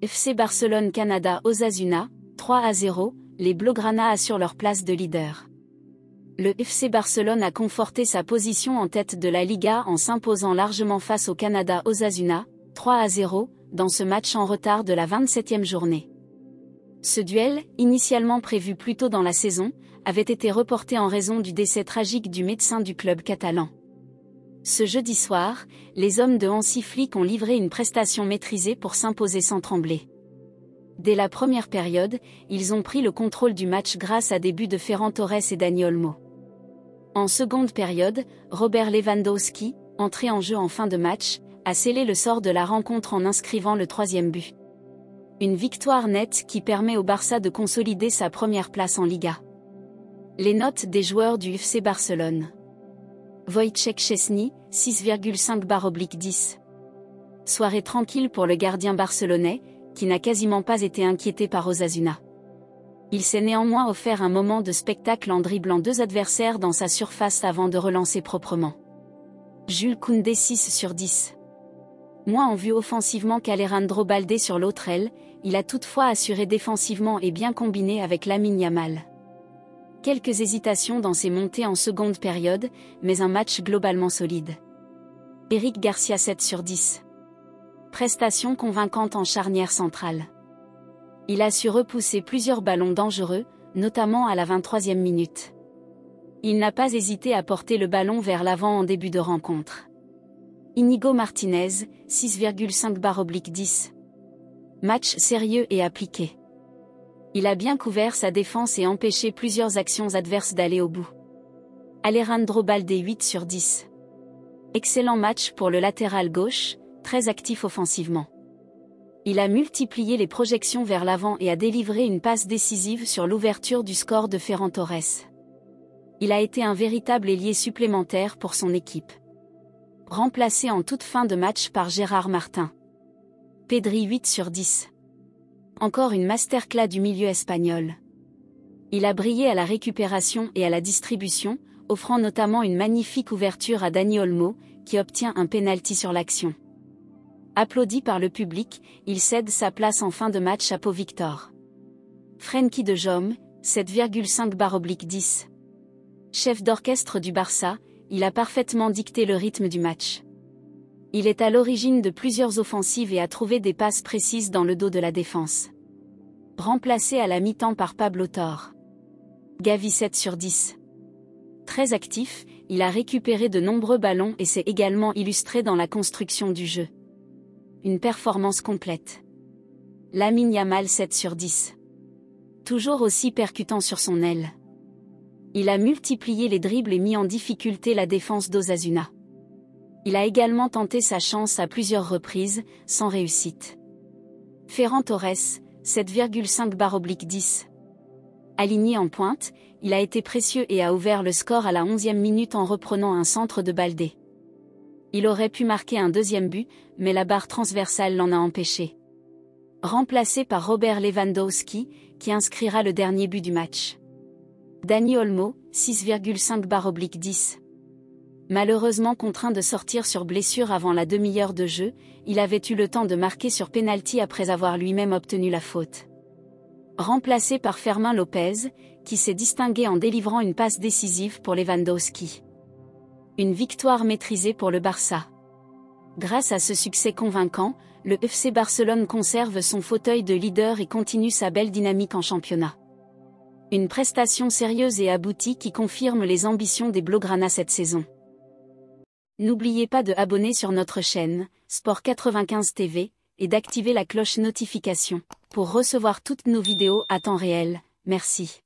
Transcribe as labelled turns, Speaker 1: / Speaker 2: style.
Speaker 1: FC Barcelone Canada Osasuna, 3-0, les Blaugrana assurent leur place de leader. Le FC Barcelone a conforté sa position en tête de la Liga en s'imposant largement face au Canada Osasuna, 3-0, dans ce match en retard de la 27e journée. Ce duel, initialement prévu plus tôt dans la saison, avait été reporté en raison du décès tragique du médecin du club catalan. Ce jeudi soir, les hommes de Hansi Flick ont livré une prestation maîtrisée pour s'imposer sans trembler. Dès la première période, ils ont pris le contrôle du match grâce à des buts de Ferran Torres et Dani Olmo. En seconde période, Robert Lewandowski, entré en jeu en fin de match, a scellé le sort de la rencontre en inscrivant le 3e but. Une victoire nette qui permet au Barça de consolider sa première place en Liga. Les notes des joueurs du FC Barcelone. Wojciech Szczesny, 6,5/10. Soirée tranquille pour le gardien barcelonais, qui n'a quasiment pas été inquiété par Osasuna. Il s'est néanmoins offert un moment de spectacle en dribblant 2 adversaires dans sa surface avant de relancer proprement. Jules Koundé 6/10. Moins en vue offensivement qu'Alejandro Balde sur l'autre aile, il a toutefois assuré défensivement et bien combiné avec Lamine Yamal. Quelques hésitations dans ses montées en seconde période, mais un match globalement solide. Eric Garcia 7/10. Prestation convaincante en charnière centrale. Il a su repousser plusieurs ballons dangereux, notamment à la 23e minute. Il n'a pas hésité à porter le ballon vers l'avant en début de rencontre. Inigo Martinez, 6,5/10. Match sérieux et appliqué. Il a bien couvert sa défense et empêché plusieurs actions adverses d'aller au bout. Alejandro Balde 8/10. Excellent match pour le latéral gauche, très actif offensivement. Il a multiplié les projections vers l'avant et a délivré une passe décisive sur l'ouverture du score de Ferran Torres. Il a été un véritable ailier supplémentaire pour son équipe. Remplacé en toute fin de match par Gérard Martin. Pedri 8/10. Encore une masterclass du milieu espagnol. Il a brillé à la récupération et à la distribution, offrant notamment une magnifique ouverture à Dani Olmo, qui obtient un penalty sur l'action. Applaudi par le public, il cède sa place en fin de match à Pau Victor. Frenkie de Jong, 7,5/10. Chef d'orchestre du Barça, il a parfaitement dicté le rythme du match. Il est à l'origine de plusieurs offensives et a trouvé des passes précises dans le dos de la défense. Remplacé à la mi-temps par Pablo Torre. Gavi 7/10. Très actif, il a récupéré de nombreux ballons et s'est également illustré dans la construction du jeu. Une performance complète. Lamine Yamal 7/10. Toujours aussi percutant sur son aile. Il a multiplié les dribbles et mis en difficulté la défense d'Osasuna. Il a également tenté sa chance à plusieurs reprises, sans réussite. Ferran Torres, 7,5/10. Aligné en pointe, il a été précieux et a ouvert le score à la 11e minute en reprenant un centre de Balde. Il aurait pu marquer un 2e but, mais la barre transversale l'en a empêché. Remplacé par Robert Lewandowski, qui inscrira le dernier but du match. Dani Olmo, 6,5/10. Malheureusement contraint de sortir sur blessure avant la demi-heure de jeu, il avait eu le temps de marquer sur pénalty après avoir lui-même obtenu la faute. Remplacé par Fermín López, qui s'est distingué en délivrant une passe décisive pour Lewandowski. Une victoire maîtrisée pour le Barça. Grâce à ce succès convaincant, le FC Barcelone conserve son fauteuil de leader et continue sa belle dynamique en championnat. Une prestation sérieuse et aboutie qui confirme les ambitions des Blaugrana cette saison. N'oubliez pas de abonner sur notre chaîne, Sport 95 TV, et d'activer la cloche notification, pour recevoir toutes nos vidéos à temps réel. Merci.